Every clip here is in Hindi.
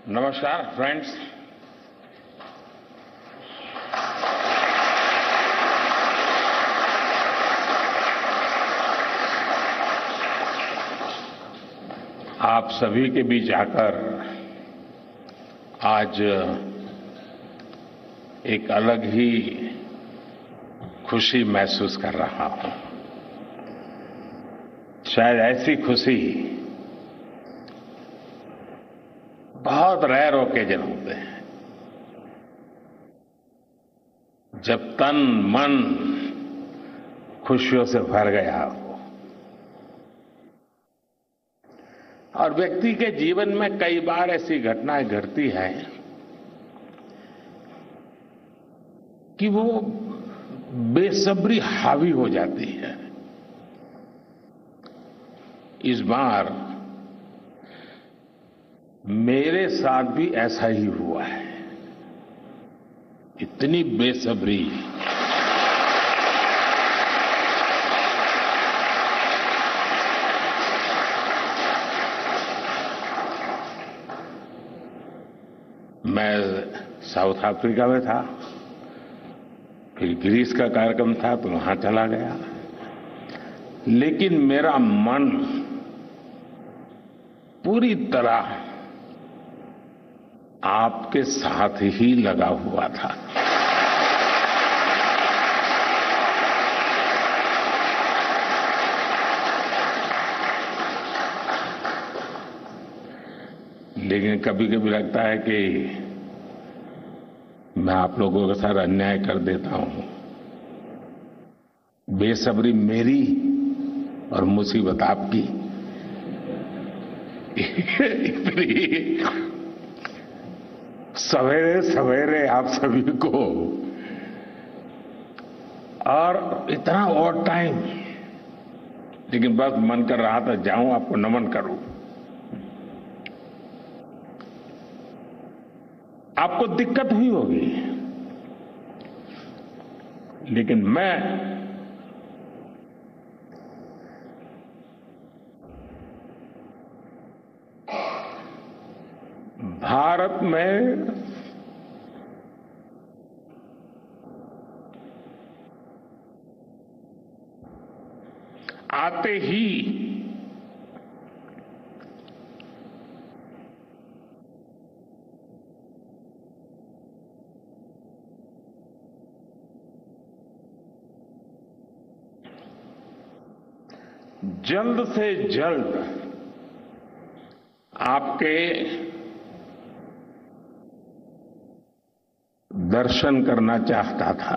नमस्कार फ्रेंड्स। आप सभी के बीच आकर आज एक अलग ही खुशी महसूस कर रहा हूं। शायद ऐसी खुशी बहुत रेयर ओकेजन होते हैं जब तन मन खुशियों से भर गया हो। और व्यक्ति के जीवन में कई बार ऐसी घटनाएं घटती हैं कि वो बेसब्री हावी हो जाती है। इस बार मेरे साथ भी ऐसा ही हुआ है। इतनी बेसब्री, मैं साउथ अफ्रीका में था, फिर ग्रीस का कार्यक्रम था तो वहां चला गया, लेकिन मेरा मन पूरी तरह आपके साथ ही लगा हुआ था। लेकिन कभी कभी लगता है कि मैं आप लोगों के साथ अन्याय कर देता हूं। बेसब्री मेरी और मुसीबत आपकी। सवेरे सवेरे आप सभी को, और इतना और टाइम, लेकिन बस मन कर रहा था जाऊं आपको नमन करूं। आपको दिक्कत हुई होगी, लेकिन मैं भारत में आते ही जल्द से जल्द आपके दर्शन करना चाहता था।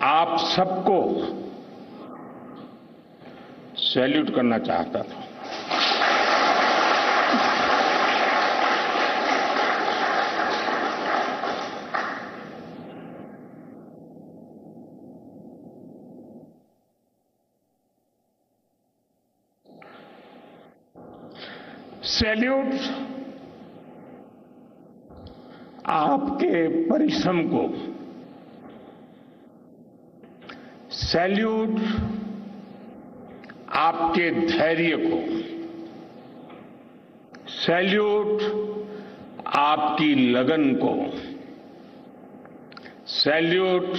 आप सबको सैल्यूट करना चाहता था। सैल्यूट आपके परिश्रम को, सैल्यूट आपके धैर्य को, सैल्यूट आपकी लगन को, सैल्यूट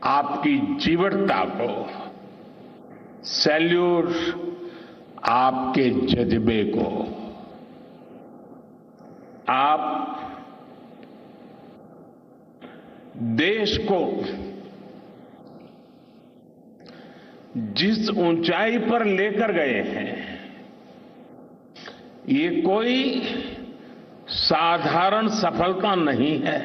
आपकी जीवटता को, सैल्यूट आपके जज्बे को। आप देश को जिस ऊंचाई पर लेकर गए हैं, ये कोई साधारण सफलता नहीं है।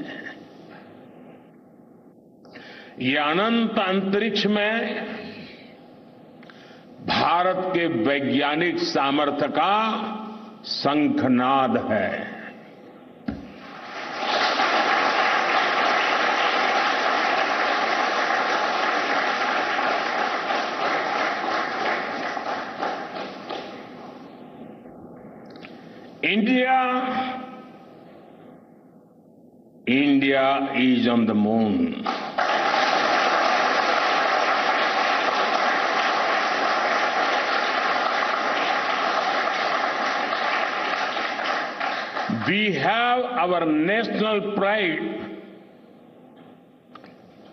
ये अनंत अंतरिक्ष में भारत के वैज्ञानिक सामर्थ्य का शंखनाद है। India India is on the moon. We have our national pride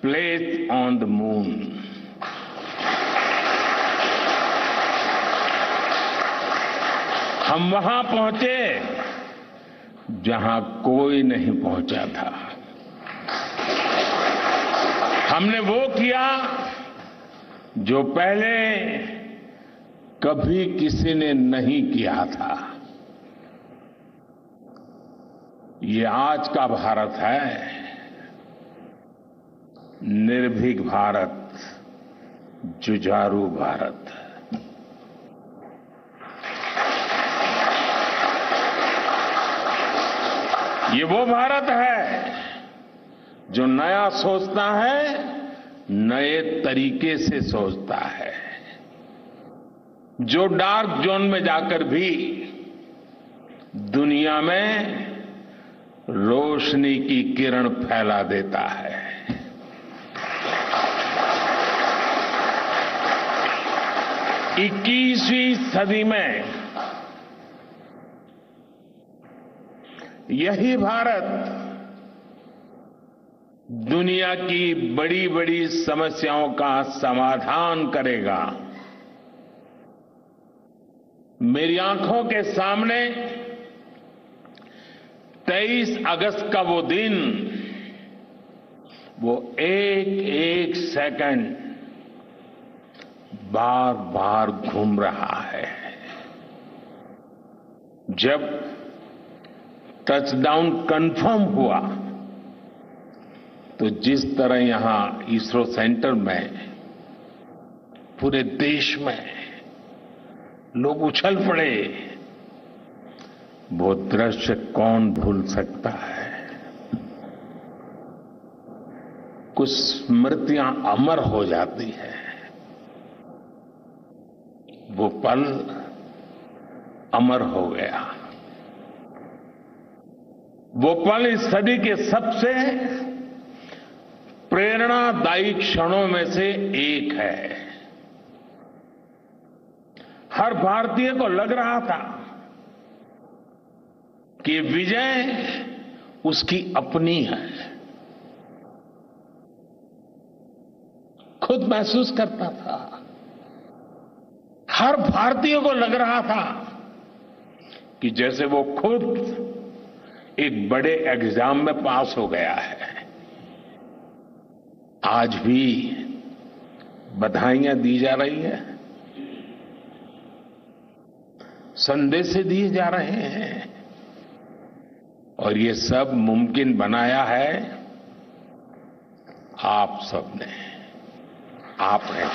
placed on the moon. हम वहां पहुंचे जहां कोई नहीं पहुंचा था. हमने वो किया जो पहले कभी किसी ने नहीं किया था. ये आज का भारत है, निर्भीक भारत, जुझारू भारत. ये वो भारत है जो नया सोचता है, नए तरीके से सोचता है, जो डार्क जोन में जाकर भी दुनिया में रोशनी की किरण फैला देता है. 21वीं सदी में यही भारत दुनिया की बड़ी बड़ी समस्याओं का समाधान करेगा. मेरी आंखों के सामने 23 अगस्त का वो दिन, वो एक एक सेकंड बार बार घूम रहा है. जब टचडाउन कंफर्म हुआ तो जिस तरह यहां इसरो सेंटर में पूरे देश में लोग उछल पड़े, वो दृश्य कौन भूल सकता है. कुछ स्मृतियां अमर हो जाती है. वो पल अमर हो गया. वो पल इस सदी के सबसे प्रेरणादायी क्षणों में से एक है. हर भारतीय को लग रहा था कि विजय उसकी अपनी है. खुद महसूस करता था. हर भारतीय को लग रहा था कि जैसे वो खुद एक बड़े एग्जाम में पास हो गया है. आज भी बधाइयां दी जा रही हैं, संदेश दिए जा रहे हैं, और ये सब मुमकिन बनाया है आप सबने, आपने.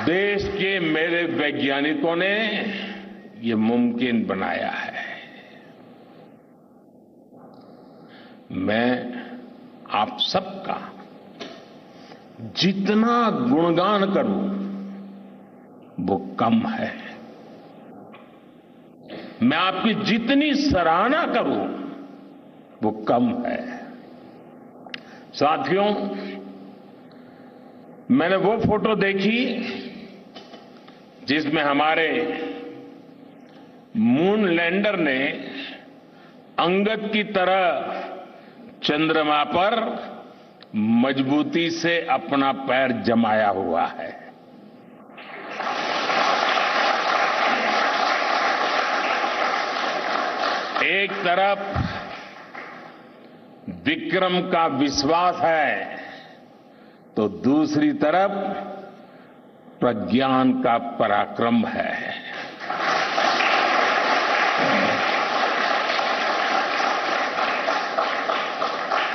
देश के मेरे वैज्ञानिकों ने ये मुमकिन बनाया है. मैं आप सबका जितना गुणगान करूं वो कम है. मैं आपकी जितनी सराहना करूं वो कम है. साथियों, मैंने वो फोटो देखी जिसमें हमारे मून लैंडर ने अंगद की तरह चंद्रमा पर मजबूती से अपना पैर जमाया हुआ है. एक तरफ विक्रम का विश्वास है तो दूसरी तरफ प्रज्ञान का पराक्रम है.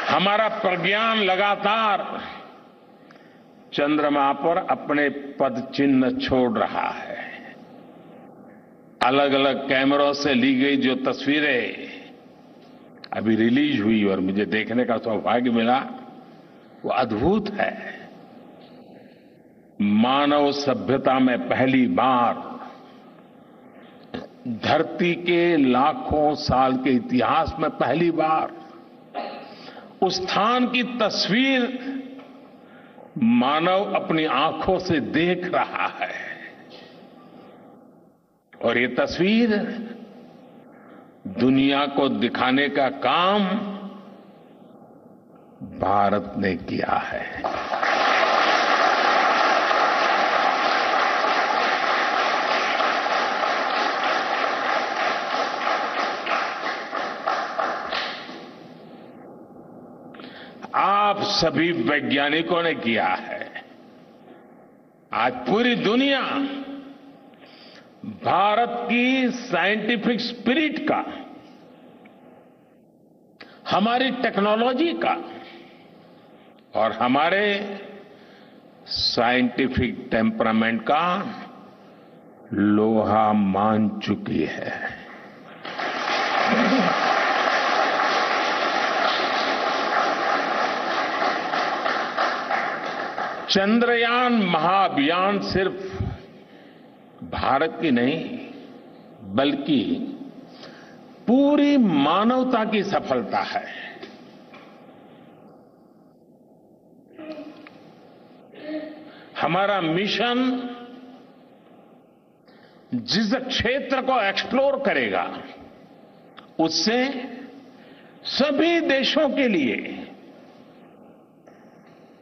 हमारा प्रज्ञान लगातार चंद्रमा पर अपने पद चिन्ह छोड़ रहा है. अलग अलग कैमरों से ली गई जो तस्वीरें अभी रिलीज हुई और मुझे देखने का सौभाग्य मिला, वो अद्भुत है. मानव सभ्यता में पहली बार धरती के लाखों साल के इतिहास में पहली बार उस स्थान की तस्वीर मानव अपनी आंखों से देख रहा है और ये तस्वीर दुनिया को दिखाने का काम भारत ने किया है। आप सभी वैज्ञानिकों ने किया है। आज पूरी दुनिया भारत की साइंटिफिक स्पिरिट का, हमारी टेक्नोलॉजी का और हमारे साइंटिफिक टेम्परामेंट का लोहा मान चुकी है। चंद्रयान महाअभियान सिर्फ भारत की नहीं बल्कि पूरी मानवता की सफलता है। हमारा मिशन जिस क्षेत्र को एक्सप्लोर करेगा उससे सभी देशों के लिए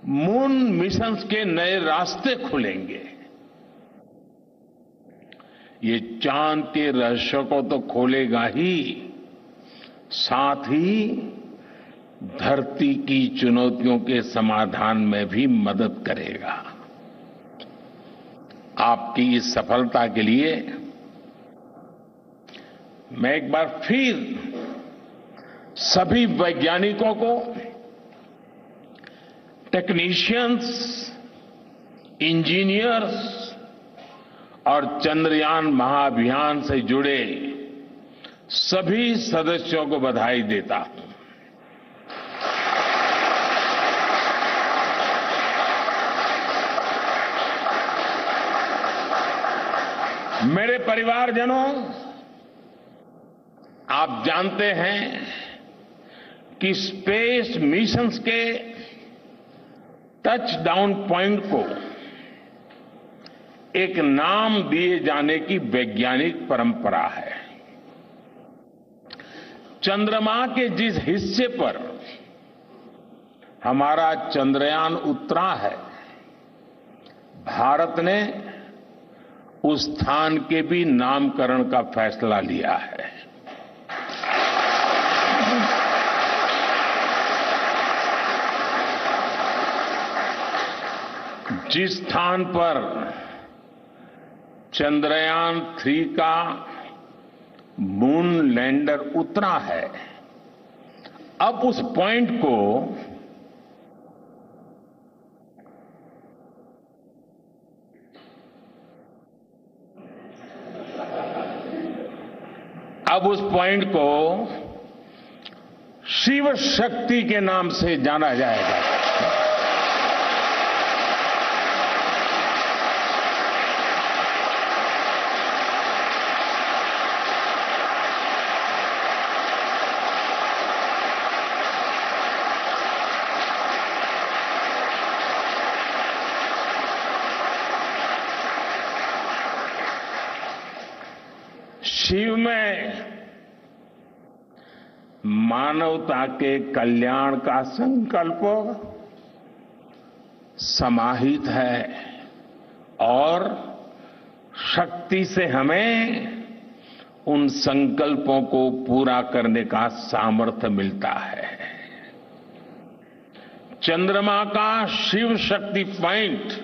मून मिशंस के नए रास्ते खुलेंगे। ये चांद के रहस्य को तो खोलेगा ही, साथ ही धरती की चुनौतियों के समाधान में भी मदद करेगा। आपकी इस सफलता के लिए मैं एक बार फिर सभी वैज्ञानिकों को, टेक्नीशियंस, इंजीनियर्स और चंद्रयान महाअभियान से जुड़े सभी सदस्यों को बधाई देता हूं। मेरे परिवारजनों, आप जानते हैं कि स्पेस मिशंस के टच डाउन पॉइंट को एक नाम दिए जाने की वैज्ञानिक परंपरा है। चंद्रमा के जिस हिस्से पर हमारा चंद्रयान उतरा है, भारत ने उस स्थान के भी नामकरण का फैसला लिया है। जिस स्थान पर चंद्रयान 3 का मून लैंडर उतरा है, अब उस पॉइंट को शिव शक्ति के नाम से जाना जाएगा। शिव में मानवता के कल्याण का संकल्प समाहित है और शक्ति से हमें उन संकल्पों को पूरा करने का सामर्थ्य मिलता है। चंद्रमा का शिव शक्ति पॉइंट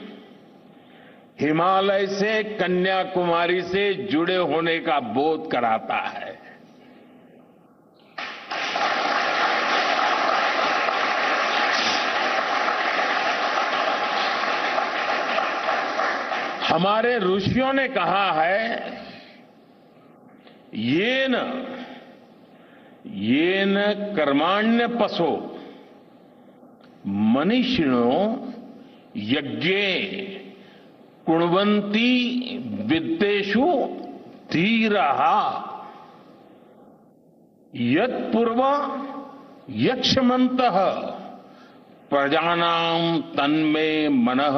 हिमालय से कन्याकुमारी से जुड़े होने का बोध कराता है। हमारे ऋषियों ने कहा है, येन कर्माण्य पशो मनीषिणो यज्ञे कुण्वन्ति वित्तेषु धीरः यत्पूर्व यक्ष्मन्तः प्रजानां तन्मे मनः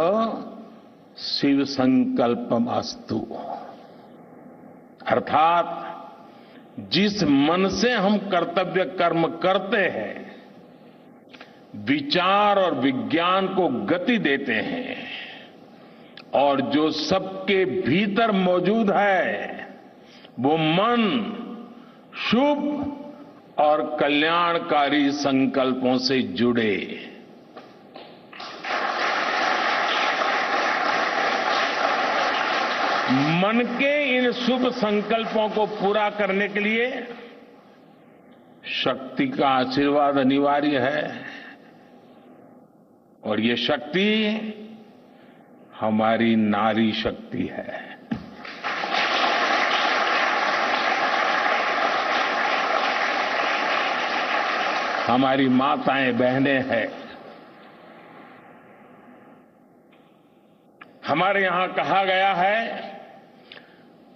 शिव संकल्पम अस्तु। अर्थात जिस मन से हम कर्तव्य कर्म करते हैं, विचार और विज्ञान को गति देते हैं, और जो सबके भीतर मौजूद है, वो मन शुभ और कल्याणकारी संकल्पों से जुड़े। मन के इन शुभ संकल्पों को पूरा करने के लिए शक्ति का आशीर्वाद अनिवार्य है, और ये शक्ति हमारी नारी शक्ति है। हमारी माताएं बहनें हैं। हमारे यहां कहा गया है,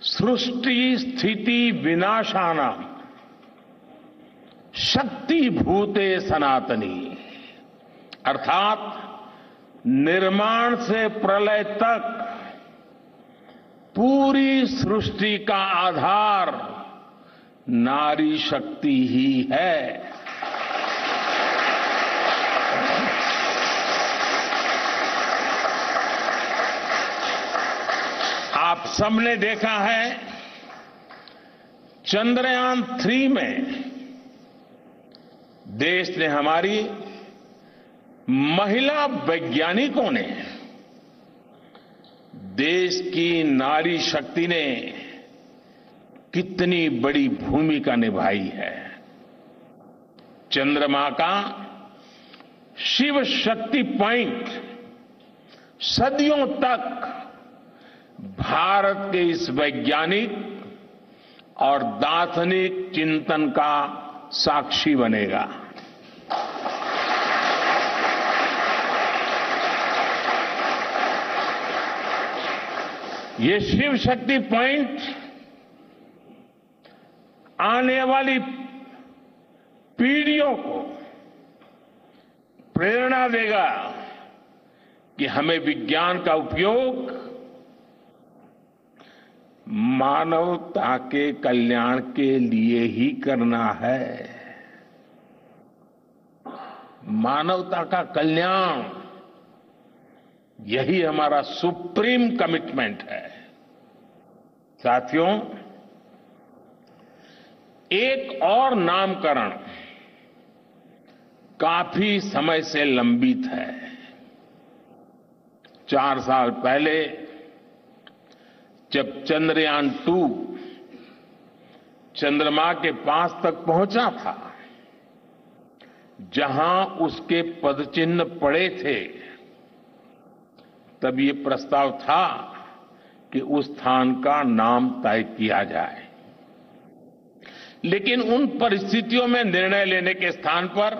सृष्टि स्थिति विनाशानां शक्ति भूते सनातनी। अर्थात निर्माण से प्रलय तक पूरी सृष्टि का आधार नारी शक्ति ही है। आप सबने देखा है, चंद्रयान 3 में देश ने, हमारी महिला वैज्ञानिकों ने, देश की नारी शक्ति ने कितनी बड़ी भूमिका निभाई है। चंद्रमा का शिव शक्ति पॉइंट सदियों तक भारत के इस वैज्ञानिक और दार्शनिक चिंतन का साक्षी बनेगा। ये शिव शक्ति पॉइंट आने वाली पीढ़ियों को प्रेरणा देगा कि हमें विज्ञान का उपयोग मानवता के कल्याण के लिए ही करना है। मानवता का कल्याण, यही हमारा सुप्रीम कमिटमेंट है। साथियों, एक और नामकरण काफी समय से लंबित है। 4 साल पहले जब चंद्रयान 2 चंद्रमा के पास तक पहुंचा था, जहां उसके पदचिन्ह पड़े थे, तब ये प्रस्ताव था कि उस स्थान का नाम तय किया जाए। लेकिन उन परिस्थितियों में निर्णय लेने के स्थान पर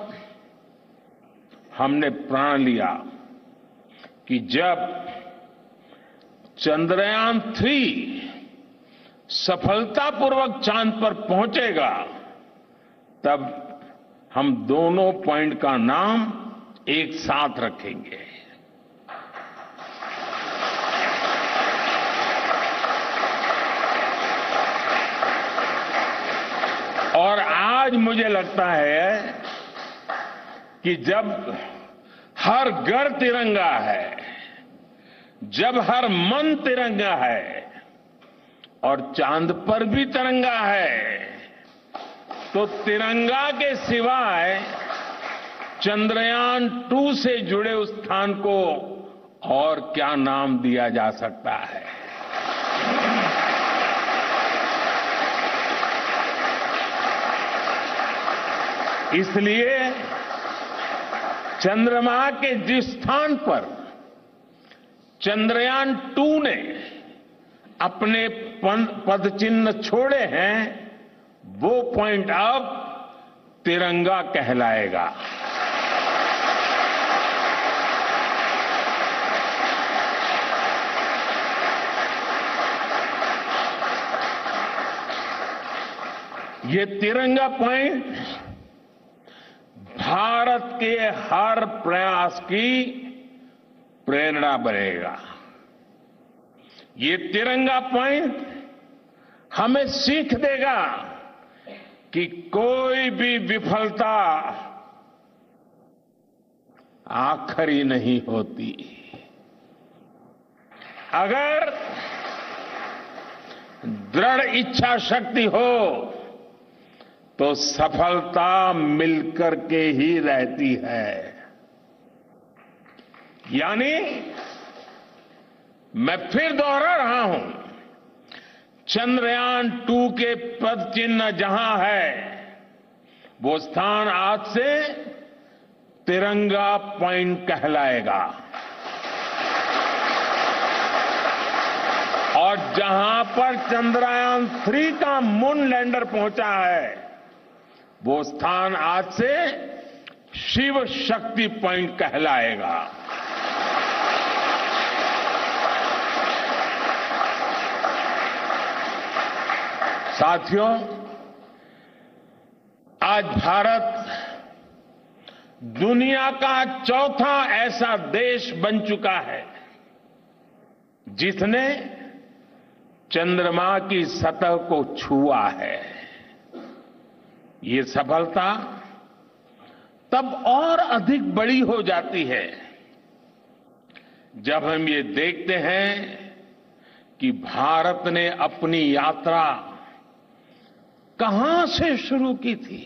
हमने प्रण लिया कि जब चंद्रयान 3 सफलतापूर्वक चांद पर पहुंचेगा, तब हम दोनों पॉइंट का नाम एक साथ रखेंगे। और आज मुझे लगता है कि जब हर घर तिरंगा है, जब हर मन तिरंगा है और चांद पर भी तिरंगा है, तो तिरंगा के सिवाय चंद्रयान 2 से जुड़े उस स्थान को और क्या नाम दिया जा सकता है। इसलिए चंद्रमा के जिस स्थान पर चंद्रयान 2 ने अपने पदचिन्ह छोड़े हैं, वो पॉइंट अब तिरंगा कहलाएगा। ये तिरंगा पॉइंट भारत के हर प्रयास की प्रेरणा बनेगा। ये तिरंगा पॉइंट हमें सीख देगा कि कोई भी विफलता आखिरी नहीं होती। अगर दृढ़ इच्छा शक्ति हो तो सफलता मिलकर के ही रहती है। यानी मैं फिर दोहरा रहा हूं, चंद्रयान-2 के पद चिन्ह जहां है वो स्थान आज से तिरंगा पॉइंट कहलाएगा। और जहां पर चंद्रयान-3 का मून लैंडर पहुंचा है वो स्थान आज से शिव शक्ति पॉइंट कहलाएगा। साथियों, आज भारत दुनिया का चौथा ऐसा देश बन चुका है जिसने चंद्रमा की सतह को छुआ है। ये सफलता तब और अधिक बड़ी हो जाती है जब हम ये देखते हैं कि भारत ने अपनी यात्रा कहां से शुरू की थी।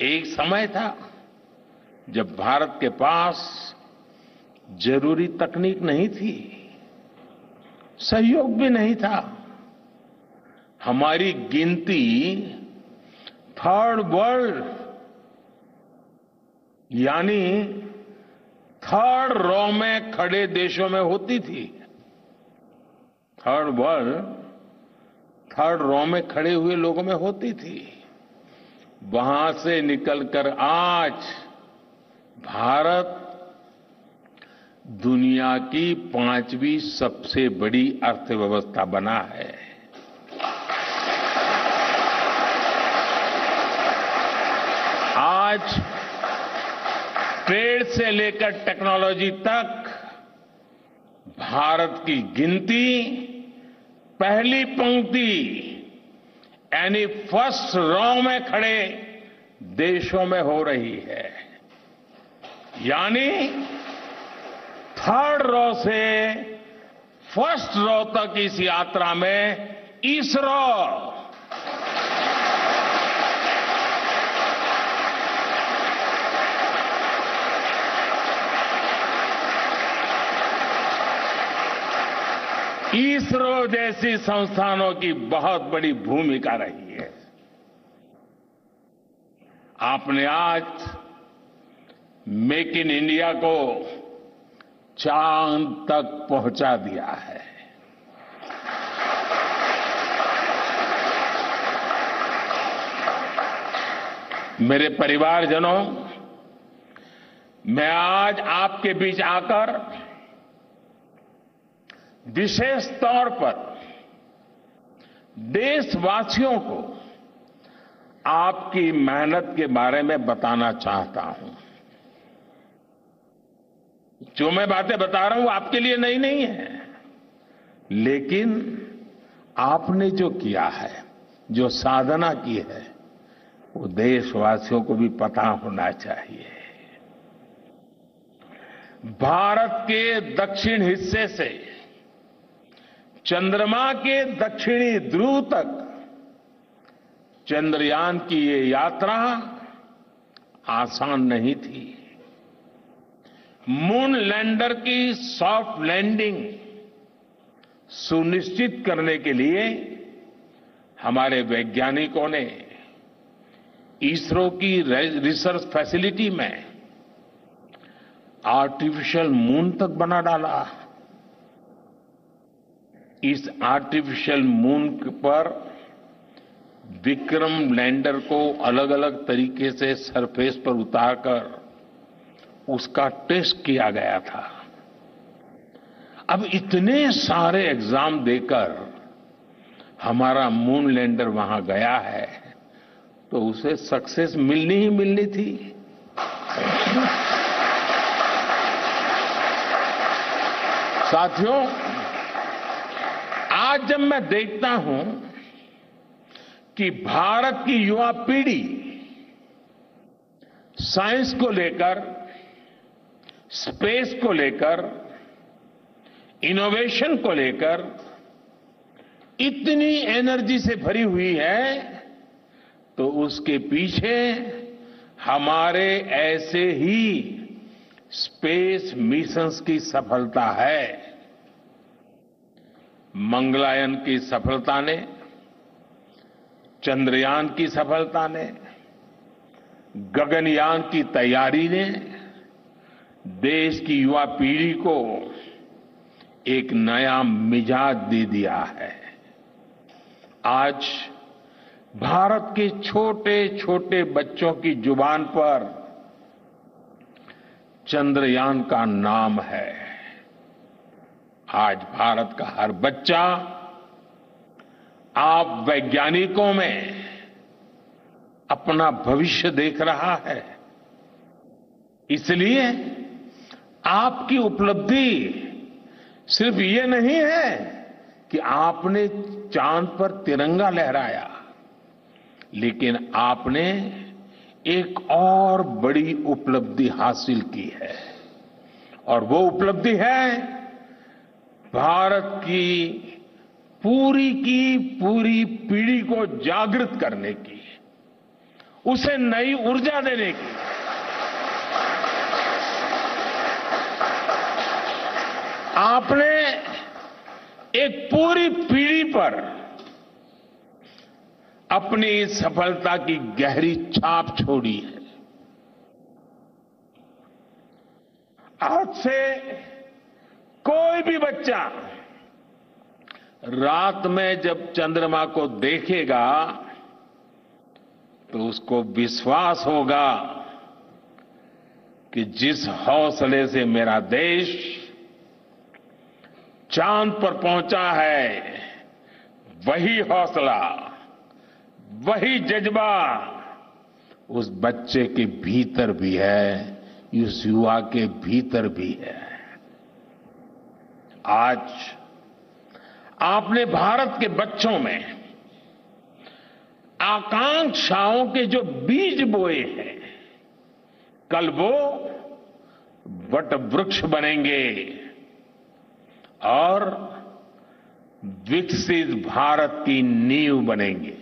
एक समय था जब भारत के पास जरूरी तकनीक नहीं थी, सहयोग भी नहीं था। हमारी गिनती थर्ड वर्ल्ड यानी थर्ड रॉ में खड़े देशों में होती थी। थर्ड वर्ल्ड थर्ड रॉ में खड़े हुए लोगों में होती थी। वहां से निकलकर आज भारत दुनिया की 5वीं सबसे बड़ी अर्थव्यवस्था बना है। आज ट्रेड से लेकर टेक्नोलॉजी तक भारत की गिनती पहली पंक्ति यानी फर्स्ट रॉ में खड़े देशों में हो रही है। यानी थर्ड रॉ से फर्स्ट रॉ तक इस यात्रा में इसरो इसरो जैसी संस्थानों की बहुत बड़ी भूमिका रही है। आपने आज मेक इन इंडिया को चांद तक पहुंचा दिया है। मेरे परिवारजनों, मैं आज आपके बीच आकर विशेष तौर पर देशवासियों को आपकी मेहनत के बारे में बताना चाहता हूं। जो मैं बातें बता रहा हूं वो आपके लिए नई नहीं है, लेकिन आपने जो किया है, जो साधना की है, वो देशवासियों को भी पता होना चाहिए। भारत के दक्षिण हिस्से से चंद्रमा के दक्षिणी ध्रुव तक चंद्रयान की ये यात्रा आसान नहीं थी। मून लैंडर की सॉफ्ट लैंडिंग सुनिश्चित करने के लिए हमारे वैज्ञानिकों ने इसरो की रिसर्च फैसिलिटी में आर्टिफिशियल मून तक बना डाला। इस आर्टिफिशियल मून पर विक्रम लैंडर को अलग अलग तरीके से सरफेस पर उतारकर उसका टेस्ट किया गया था। अब इतने सारे एग्जाम देकर हमारा मून लैंडर वहां गया है तो उसे सक्सेस मिलनी ही मिलनी थी। साथियों, आज जब मैं देखता हूं कि भारत की युवा पीढ़ी साइंस को लेकर, स्पेस को लेकर, इनोवेशन को लेकर इतनी एनर्जी से भरी हुई है, तो उसके पीछे हमारे ऐसे ही स्पेस मिशंस की सफलता है। मंगलयान की सफलता ने, चंद्रयान की सफलता ने, गगनयान की तैयारी ने देश की युवा पीढ़ी को एक नया मिजाज दे दिया है। आज भारत के छोटे छोटे बच्चों की जुबान पर चंद्रयान का नाम है। आज भारत का हर बच्चा आप वैज्ञानिकों में अपना भविष्य देख रहा है। इसलिए आपकी उपलब्धि सिर्फ ये नहीं है कि आपने चांद पर तिरंगा लहराया, लेकिन आपने एक और बड़ी उपलब्धि हासिल की है, और वो उपलब्धि है भारत की पूरी पीढ़ी को जागृत करने की, उसे नई ऊर्जा देने की। आपने एक पूरी पीढ़ी पर अपनी इस सफलता की गहरी छाप छोड़ी है। आज से कोई भी बच्चा रात में जब चंद्रमा को देखेगा तो उसको विश्वास होगा कि जिस हौसले से मेरा देश चांद पर पहुंचा है, वही हौसला, वही जज्बा उस बच्चे के भीतर भी है, उस युवा के भीतर भी है। आज आपने भारत के बच्चों में आकांक्षाओं के जो बीज बोए हैं, कल वो वट वृक्ष बनेंगे और विकसित भारत की नींव बनेंगे।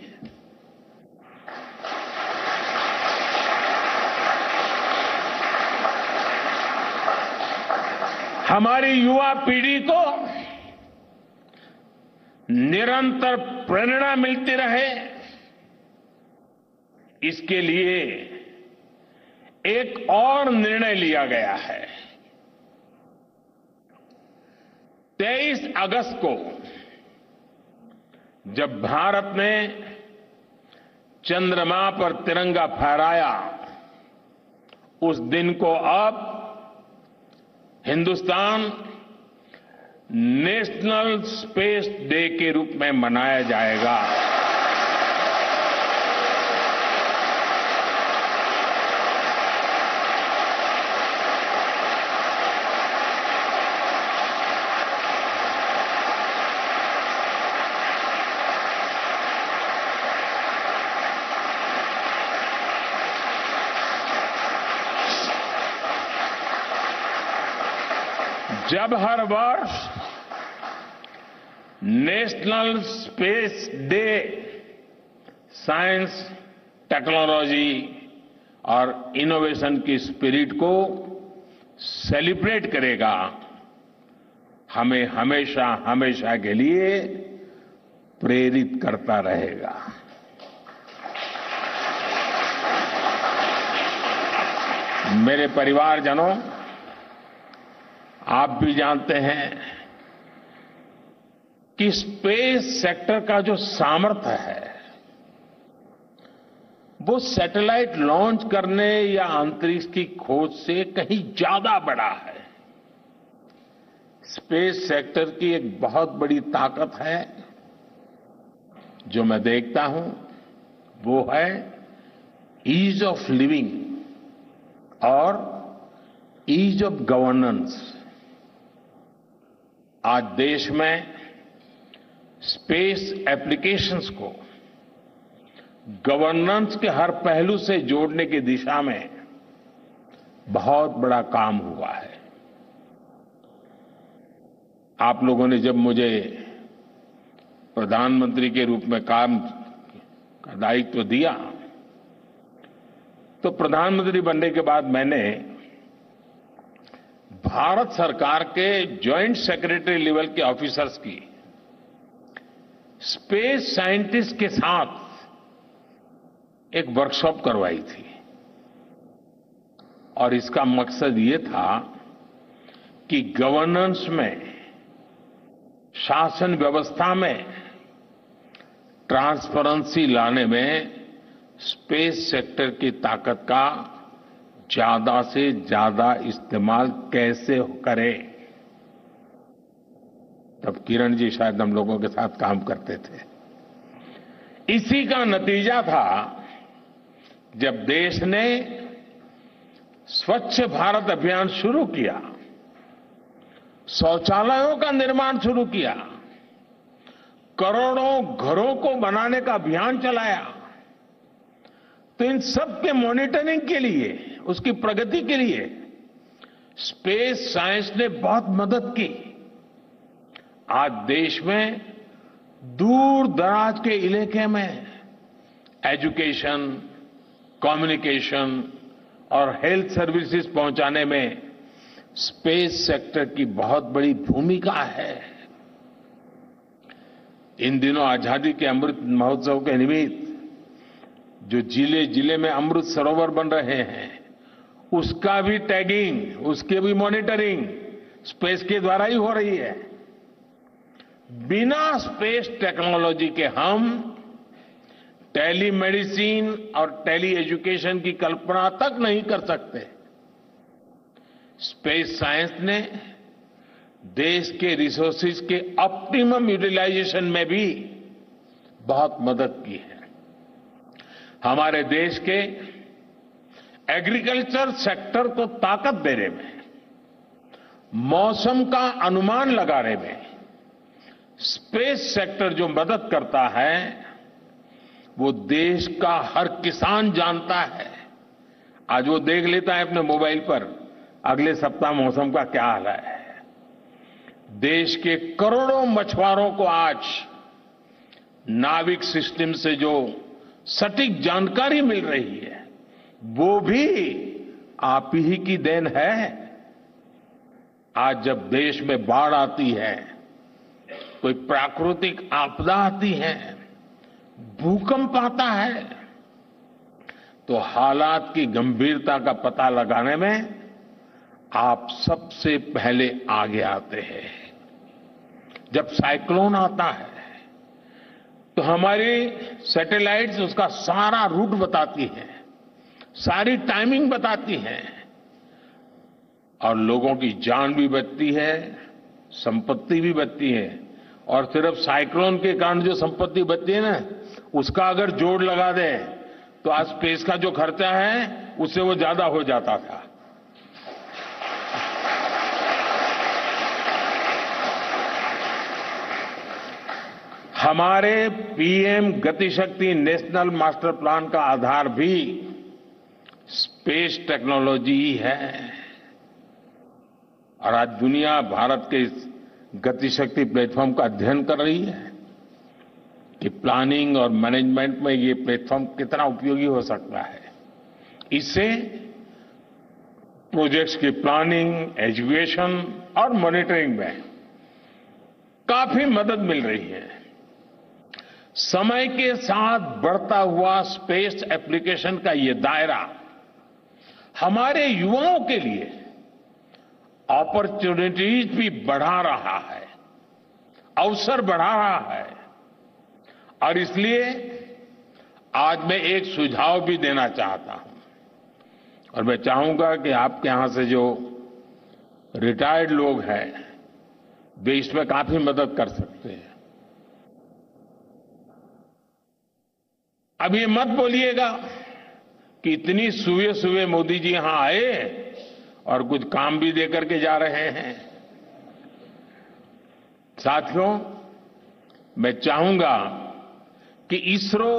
हमारी युवा पीढ़ी को निरंतर प्रेरणा मिलती रहे, इसके लिए एक और निर्णय लिया गया है। 23 अगस्त को जब भारत ने चंद्रमा पर तिरंगा फहराया, उस दिन को अब हिंदुस्तान नेशनल स्पेस डे के रूप में मनाया जाएगा। जब हर वर्ष national space day science, technology और इनोवेशन की स्पिरिट को सेलिब्रेट करेगा, हमें हमेशा हमेशा के लिए प्रेरित करता रहेगा। मेरे परिवारजनों, आप भी जानते हैं कि स्पेस सेक्टर का जो सामर्थ्य है, वो सैटेलाइट लॉन्च करने या अंतरिक्ष की खोज से कहीं ज्यादा बड़ा है। स्पेस सेक्टर की एक बहुत बड़ी ताकत है जो मैं देखता हूं वो है ईज ऑफ लिविंग और ईज ऑफ गवर्नेंस। आज देश में स्पेस एप्लीकेशंस को गवर्नेंस के हर पहलू से जोड़ने की दिशा में बहुत बड़ा काम हुआ है। आप लोगों ने जब मुझे प्रधानमंत्री के रूप में काम का दायित्व दिया तो प्रधानमंत्री बनने के बाद मैंने भारत सरकार के जॉइंट सेक्रेटरी लेवल के ऑफिसर्स की स्पेस साइंटिस्ट के साथ एक वर्कशॉप करवाई थी और इसका मकसद ये था कि गवर्नेंस में, शासन व्यवस्था में ट्रांसपेरेंसी लाने में स्पेस सेक्टर की ताकत का ज्यादा से ज्यादा इस्तेमाल कैसे करें। तब किरण जी शायद हम लोगों के साथ काम करते थे। इसी का नतीजा था जब देश ने स्वच्छ भारत अभियान शुरू किया, शौचालयों का निर्माण शुरू किया, करोड़ों घरों को बनाने का अभियान चलाया, तो इन सब के मॉनिटरिंग के लिए, उसकी प्रगति के लिए स्पेस साइंस ने बहुत मदद की। आज देश में दूर दराज के इलाके में एजुकेशन, कम्युनिकेशन और हेल्थ सर्विसेज पहुंचाने में स्पेस सेक्टर की बहुत बड़ी भूमिका है। इन दिनों आजादी के अमृत महोत्सव के निमित्त जो जिले जिले में अमृत सरोवर बन रहे हैं, उसका भी टैगिंग, उसकी भी मॉनिटरिंग स्पेस के द्वारा ही हो रही है। बिना स्पेस टेक्नोलॉजी के हम टेलीमेडिसिन और टेली एजुकेशन की कल्पना तक नहीं कर सकते। स्पेस साइंस ने देश के रिसोर्सेज के ऑप्टिमम यूटिलाइजेशन में भी बहुत मदद की है। हमारे देश के एग्रीकल्चर सेक्टर को ताकत देने में, मौसम का अनुमान लगाने में स्पेस सेक्टर जो मदद करता है वो देश का हर किसान जानता है। आज वो देख लेता है अपने मोबाइल पर अगले सप्ताह मौसम का क्या हाल है। देश के करोड़ों मछुआरों को आज नाविक सिस्टम से जो सटीक जानकारी मिल रही है वो भी आप ही की देन है। आज जब देश में बाढ़ आती है, कोई प्राकृतिक आपदा आती है, भूकंप आता है, तो हालात की गंभीरता का पता लगाने में आप सबसे पहले आगे आते हैं। जब साइक्लोन आता है तो हमारी सैटेलाइट्स उसका सारा रूट बताती है, सारी टाइमिंग बताती है और लोगों की जान भी बचती है, संपत्ति भी बचती है। और सिर्फ साइक्लोन के कारण जो संपत्ति बचती है ना, उसका अगर जोड़ लगा दे तो आज स्पेस का जो खर्चा है उससे वो ज्यादा हो जाता था। हमारे PM Gatishakti national master plan का आधार भी स्पेस टेक्नोलॉजी ही है और आज दुनिया भारत के इस गतिशक्ति प्लेटफॉर्म का अध्ययन कर रही है कि प्लानिंग और मैनेजमेंट में ये प्लेटफॉर्म कितना उपयोगी हो सकता है। इससे प्रोजेक्ट्स की प्लानिंग, एजुकेशन और मॉनिटरिंग में काफी मदद मिल रही है। समय के साथ बढ़ता हुआ स्पेस एप्लीकेशन का ये दायरा हमारे युवाओं के लिए अपॉर्चुनिटीज भी बढ़ा रहा है, अवसर बढ़ा रहा है। और इसलिए आज मैं एक सुझाव भी देना चाहता हूं और मैं चाहूंगा कि आपके यहां से जो रिटायर्ड लोग हैं वे इसमें काफी मदद कर सकते हैं। अब ये मत बोलिएगा कि इतनी सुबह सुबह मोदी जी यहां आए और कुछ काम भी दे करके जा रहे हैं। साथियों, मैं चाहूंगा कि इसरो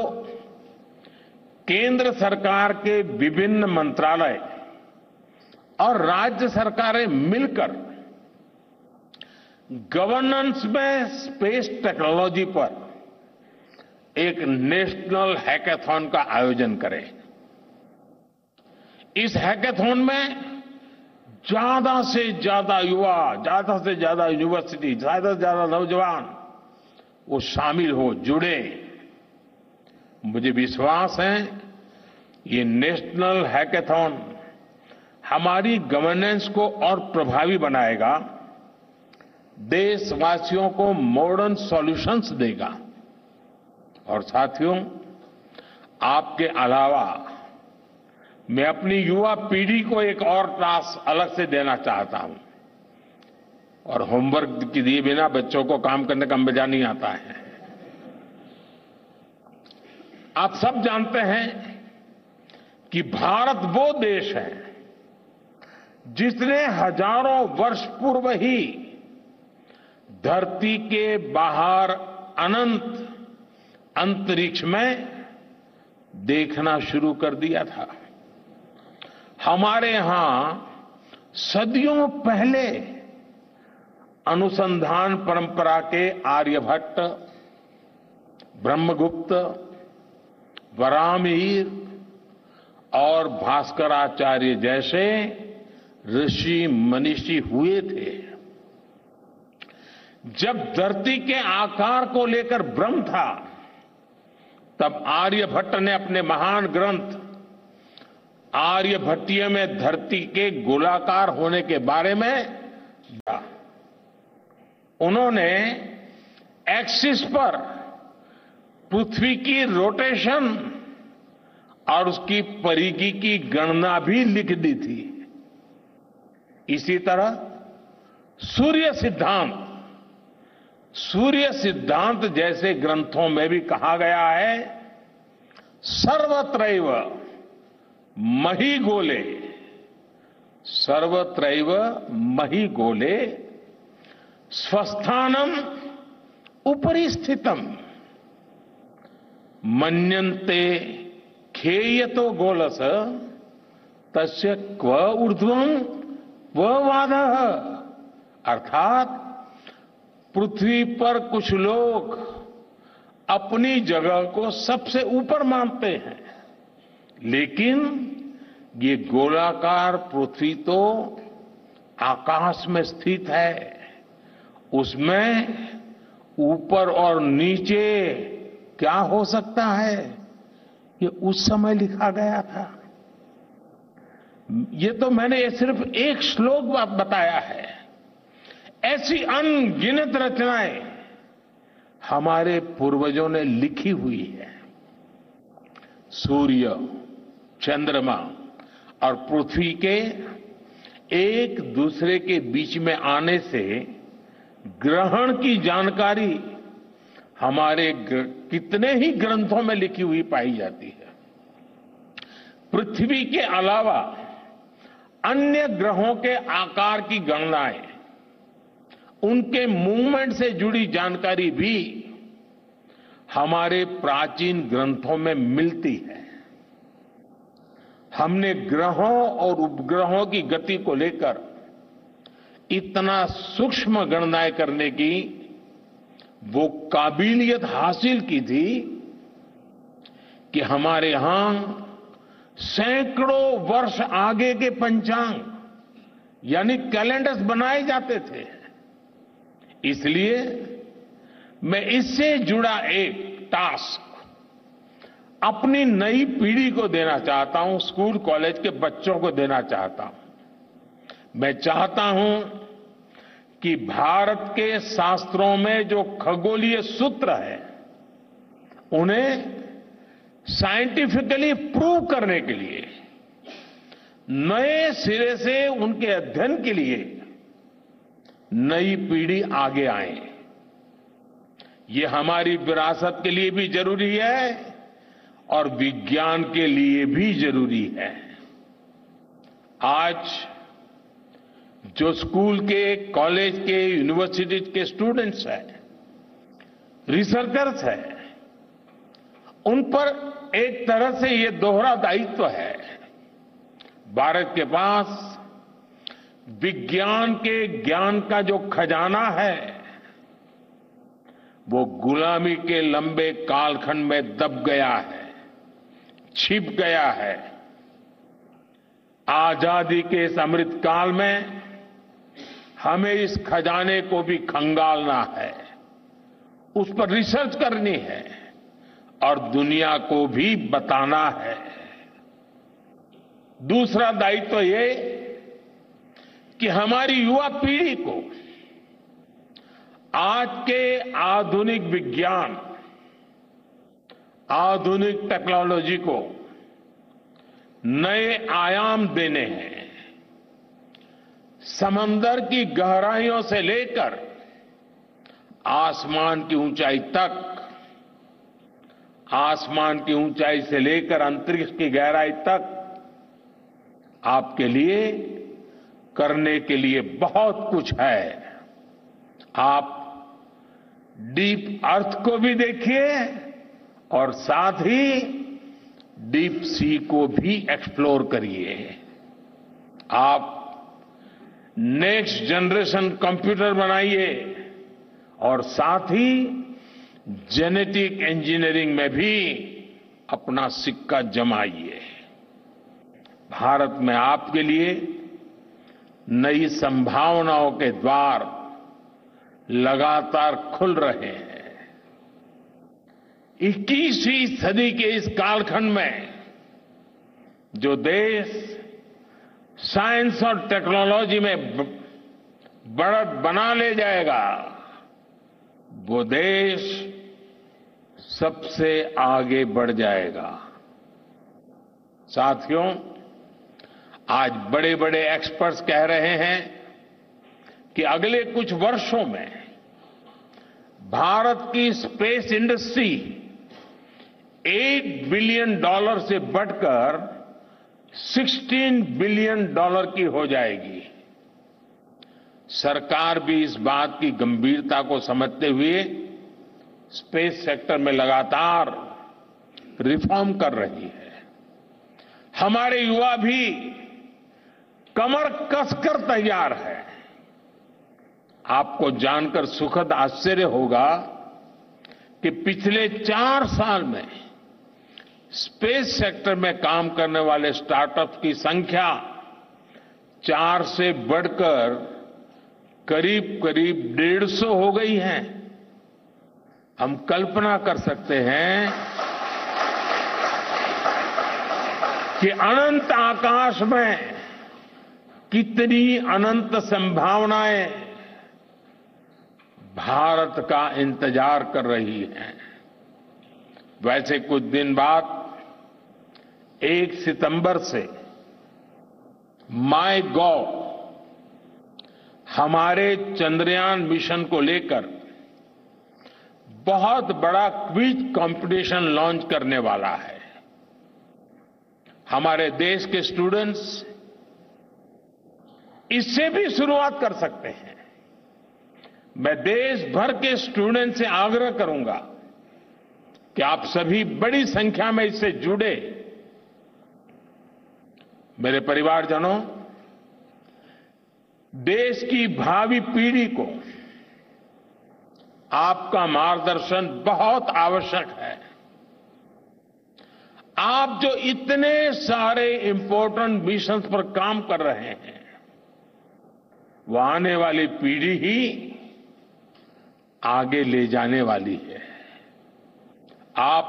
केंद्र सरकार के विभिन्न मंत्रालय और राज्य सरकारें मिलकर गवर्नेंस में स्पेस टेक्नोलॉजी पर एक नेशनल हैकाथॉन का आयोजन करें। इस हैकाथॉन में ज्यादा से ज्यादा युवा, ज्यादा से ज्यादा यूनिवर्सिटी, ज्यादा से ज्यादा नौजवान वो शामिल हो, जुड़े। मुझे विश्वास है ये नेशनल हैकाथॉन हमारी गवर्नेंस को और प्रभावी बनाएगा, देशवासियों को मॉडर्न सॉल्यूशंस देगा। और साथियों, आपके अलावा मैं अपनी युवा पीढ़ी को एक और टास्क अलग से देना चाहता हूं। और होमवर्क के दिए बिना बच्चों को काम करने का मजा नहीं आता है। आप सब जानते हैं कि भारत वो देश है जिसने हजारों वर्ष पूर्व ही धरती के बाहर अनंत अंतरिक्ष में देखना शुरू कर दिया था। हमारे यहां सदियों पहले अनुसंधान परंपरा के आर्यभट्ट, ब्रह्मगुप्त, वराहमिहिर और भास्कराचार्य जैसे ऋषि मनीषी हुए थे। जब धरती के आकार को लेकर भ्रम था, तब आर्यभट्ट ने अपने महान ग्रंथ आर्यभट्टीय में धरती के गोलाकार होने के बारे में दिया। उन्होंने एक्सिस पर पृथ्वी की रोटेशन और उसकी परिधि की गणना भी लिख दी थी। इसी तरह सूर्य सिद्धांत जैसे ग्रंथों में भी कहा गया है, सर्वत्रैव महिगोले, सर्वत्रैव महिगोले स्वस्थानम उपरि स्थितम मन्यन्ते खेयतो गोलस तस्य क्व ऊर्ध्वं क्व वादः। अर्थात पृथ्वी पर कुछ लोग अपनी जगह को सबसे ऊपर मानते हैं, लेकिन ये गोलाकार पृथ्वी तो आकाश में स्थित है, उसमें ऊपर और नीचे क्या हो सकता है, ये उस समय लिखा गया था। ये तो मैंने सिर्फ एक श्लोक बताया है। ऐसी अनगिनत रचनाएं हमारे पूर्वजों ने लिखी हुई है। सूर्य, चंद्रमा और पृथ्वी के एक दूसरे के बीच में आने से ग्रहण की जानकारी हमारे कितने ही ग्रंथों में लिखी हुई पाई जाती है। पृथ्वी के अलावा अन्य ग्रहों के आकार की गणनाएं, उनके मूवमेंट से जुड़ी जानकारी भी हमारे प्राचीन ग्रंथों में मिलती है। हमने ग्रहों और उपग्रहों की गति को लेकर इतना सूक्ष्म गणनाएं करने की वो काबिलियत हासिल की थी कि हमारे यहां सैकड़ों वर्ष आगे के पंचांग यानी कैलेंडर्स बनाए जाते थे। इसलिए मैं इससे जुड़ा एक टास्क अपनी नई पीढ़ी को देना चाहता हूं, स्कूल कॉलेज के बच्चों को देना चाहता हूं। मैं चाहता हूं कि भारत के शास्त्रों में जो खगोलीय सूत्र है, उन्हें साइंटिफिकली प्रूव करने के लिए, नए सिरे से उनके अध्ययन के लिए नई पीढ़ी आगे आए। ये हमारी विरासत के लिए भी जरूरी है और विज्ञान के लिए भी जरूरी है। आज जो स्कूल के, कॉलेज के, यूनिवर्सिटी के स्टूडेंट्स हैं, रिसर्चर्स हैं, उन पर एक तरह से ये दोहरा दायित्व है। भारत के पास विज्ञान के ज्ञान का जो खजाना है, वो गुलामी के लंबे कालखंड में दब गया है, छिप गया है। आजादी के इस अमृत काल में हमें इस खजाने को भी खंगालना है, उस पर रिसर्च करनी है और दुनिया को भी बताना है। दूसरा दायित्व ये कि हमारी युवा पीढ़ी को आज के आधुनिक विज्ञान, आधुनिक टेक्नोलॉजी को नए आयाम देने हैं। समंदर की गहराइयों से लेकर आसमान की ऊंचाई तक, आसमान की ऊंचाई से लेकर अंतरिक्ष की गहराई तक आपके लिए, करने के लिए बहुत कुछ है। आप डीप अर्थ को भी देखिए और साथ ही डीप सी को भी एक्सप्लोर करिए। आप नेक्स्ट जनरेशन कंप्यूटर बनाइए और साथ ही जेनेटिक इंजीनियरिंग में भी अपना सिक्का जमाइए। भारत में आपके लिए नई संभावनाओं के द्वार लगातार खुल रहे हैं। 21वीं सदी के इस कालखंड में जो देश साइंस और टेक्नोलॉजी में बढ़त बना ले जाएगा, वो देश सबसे आगे बढ़ जाएगा। साथियों, आज बड़े बड़े एक्सपर्ट्स कह रहे हैं कि अगले कुछ वर्षों में भारत की स्पेस इंडस्ट्री $8 बिलियन से बढ़कर $16 बिलियन की हो जाएगी। सरकार भी इस बात की गंभीरता को समझते हुए स्पेस सेक्टर में लगातार रिफॉर्म कर रही है। हमारे युवा भी कमर कसकर तैयार है। आपको जानकर सुखद आश्चर्य होगा कि पिछले 4 साल में स्पेस सेक्टर में काम करने वाले स्टार्टअप की संख्या 4 से बढ़कर करीब करीब 150 हो गई है। हम कल्पना कर सकते हैं कि अनंत आकाश में कितनी अनंत संभावनाएं भारत का इंतजार कर रही हैं। वैसे कुछ दिन बाद 1 सितंबर से MyGov हमारे चंद्रयान मिशन को लेकर बहुत बड़ा क्विज कंपटीशन लॉन्च करने वाला है। हमारे देश के स्टूडेंट्स इससे भी शुरुआत कर सकते हैं। मैं देश भर के स्टूडेंट से आग्रह करूंगा कि आप सभी बड़ी संख्या में इससे जुड़े। मेरे परिवारजनों, देश की भावी पीढ़ी को आपका मार्गदर्शन बहुत आवश्यक है। आप जो इतने सारे इंपॉर्टेंट मिशंस पर काम कर रहे हैं, वो आने वाली पीढ़ी ही आगे ले जाने वाली है। आप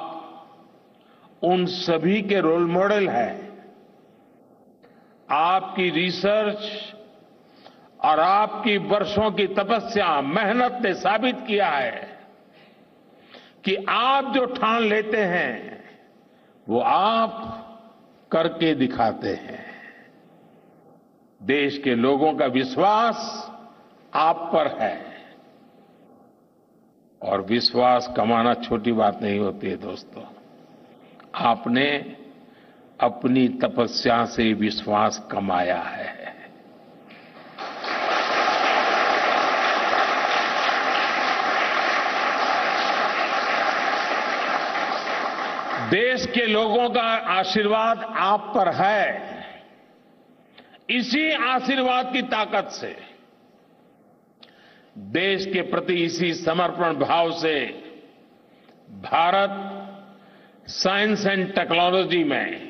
उन सभी के रोल मॉडल हैं। आपकी रिसर्च और आपकी वर्षों की तपस्या, मेहनत ने साबित किया है कि आप जो ठान लेते हैं वो आप करके दिखाते हैं। देश के लोगों का विश्वास आप पर है और विश्वास कमाना छोटी बात नहीं होती है दोस्तों। आपने अपनी तपस्या से विश्वास कमाया है। देश के लोगों का आशीर्वाद आप पर है। इसी आशीर्वाद की ताकत से, देश के प्रति इसी समर्पण भाव से भारत साइंस एंड टेक्नोलॉजी में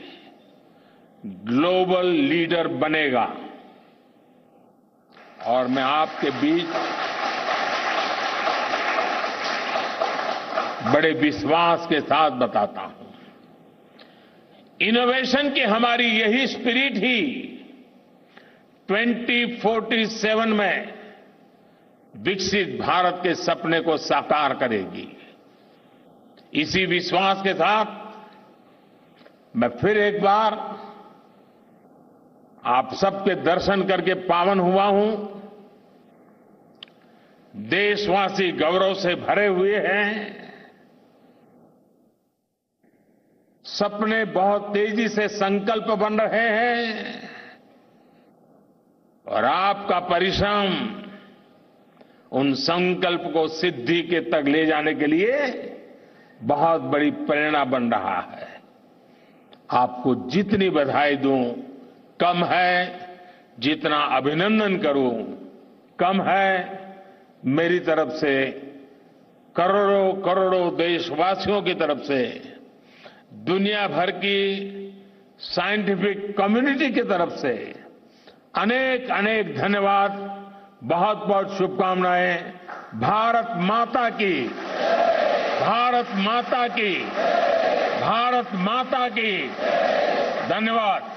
ग्लोबल लीडर बनेगा। और मैं आपके बीच बड़े विश्वास के साथ बताता हूं, इनोवेशन की हमारी यही स्पिरिट ही 2047 में विकसित भारत के सपने को साकार करेगी। इसी विश्वास के साथ मैं फिर एक बार आप सबके दर्शन करके पावन हुआ हूं। देशवासी गौरव से भरे हुए हैं। सपने बहुत तेजी से संकल्प बन रहे हैं और आपका परिश्रम उन संकल्प को सिद्धि के तक ले जाने के लिए बहुत बड़ी प्रेरणा बन रहा है। आपको जितनी बधाई दूं कम है, जितना अभिनंदन करूं कम है। मेरी तरफ से करोड़ों करोड़ों देशवासियों की तरफ से, दुनिया भर की साइंटिफिक कम्युनिटी की तरफ से अनेक अनेक धन्यवाद, बहुत बहुत शुभकामनाएं। भारत माता की, भारत माता की, भारत माता की। धन्यवाद।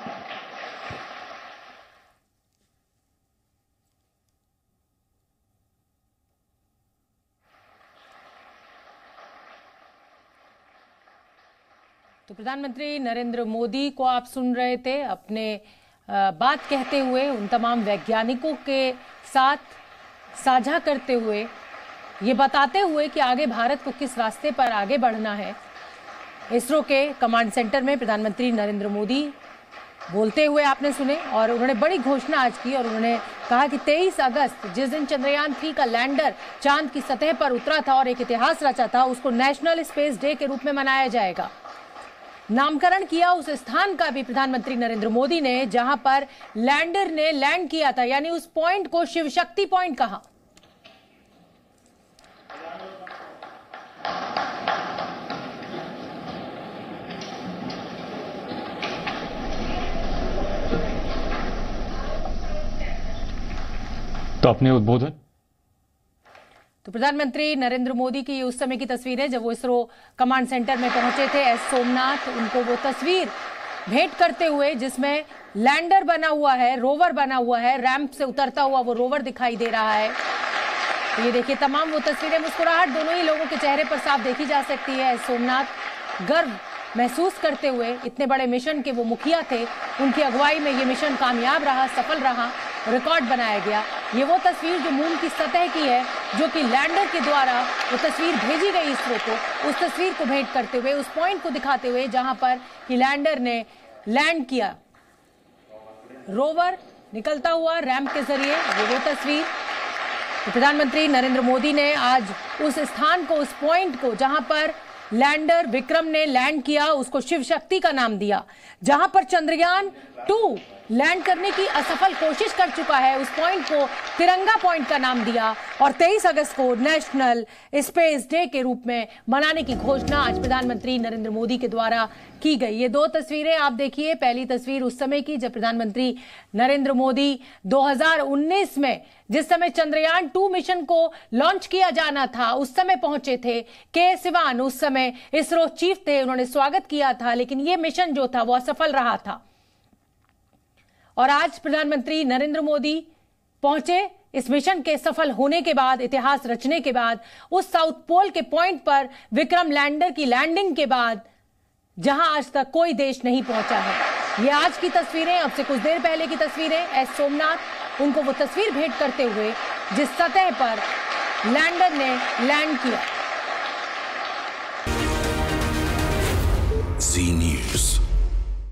तो प्रधानमंत्री नरेंद्र मोदी को आप सुन रहे थे अपने बात कहते हुए, उन तमाम वैज्ञानिकों के साथ साझा करते हुए, ये बताते हुए कि आगे भारत को किस रास्ते पर आगे बढ़ना है। इसरो के कमांड सेंटर में प्रधानमंत्री नरेंद्र मोदी बोलते हुए आपने सुने और उन्होंने बड़ी घोषणा आज की और उन्होंने कहा कि 23 अगस्त जिस दिन चंद्रयान 3 का लैंडर चांद की सतह पर उतरा था और एक इतिहास रचा था, उसको नेशनल स्पेस डे के रूप में मनाया जाएगा। नामकरण किया उस स्थान का भी प्रधानमंत्री नरेंद्र मोदी ने जहां पर लैंडर ने लैंड किया था, यानी उस पॉइंट को शिव शक्ति पॉइंट कहा। तो अपने उद्बोधन तो प्रधानमंत्री नरेंद्र मोदी की उस समय की तस्वीर है जब वो इसरो कमांड सेंटर में पहुंचे थे। एस सोमनाथ उनको वो तस्वीर भेंट करते हुए जिसमें लैंडर बना हुआ है, रोवर बना हुआ है, रैंप से उतरता हुआ वो रोवर दिखाई दे रहा है। तो ये देखिए तमाम वो तस्वीरें, मुस्कुराहट दोनों ही लोगों के चेहरे पर साफ देखी जा सकती है। एस सोमनाथ गर्व महसूस करते हुए, इतने बड़े मिशन के वो मुखिया थे, उनकी अगुवाई में ये मिशन कामयाब रहा, सफल रहा, रिकॉर्ड बनाया गया। ये वो तस्वीर जो मून की सतह की है, जो कि लैंडर के द्वारा वो तस्वीर भेजी गई इसरो को, उस तस्वीर को भेंट करते हुए, उस पॉइंट को दिखाते हुए जहां पर कि लैंडर ने लैंड किया, रोवर निकलता हुआ रैंप के जरिए, वो तस्वीर। तो प्रधानमंत्री नरेंद्र मोदी ने आज उस स्थान को, उस पॉइंट को जहां पर लैंडर विक्रम ने लैंड किया, उसको शिव शक्ति का नाम दिया। जहां पर चंद्रयान 2 लैंड करने की असफल कोशिश कर चुका है, उस पॉइंट को तिरंगा पॉइंट का नाम दिया और 23 अगस्त को नेशनल स्पेस डे के रूप में मनाने की घोषणा आज प्रधानमंत्री नरेंद्र मोदी के द्वारा की गई। ये दो तस्वीरें आप देखिए। पहली तस्वीर उस समय की जब प्रधानमंत्री नरेंद्र मोदी 2019 में, जिस समय चंद्रयान 2 मिशन को लॉन्च किया जाना था, उस समय पहुंचे थे। के सिवान उस समय इसरो चीफ थे, उन्होंने स्वागत किया था, लेकिन यह मिशन जो था वो असफल रहा था। और आज प्रधानमंत्री नरेंद्र मोदी पहुंचे इस मिशन के सफल होने के बाद, इतिहास रचने के बाद, उस साउथ पोल के पॉइंट पर विक्रम लैंडर की लैंडिंग के बाद, जहां आज तक कोई देश नहीं पहुंचा है। ये आज की तस्वीरें, अब से कुछ देर पहले की तस्वीरें। एस सोमनाथ उनको वो तस्वीर भेंट करते हुए जिस सतह पर लैंडर ने लैंड किया। Z News.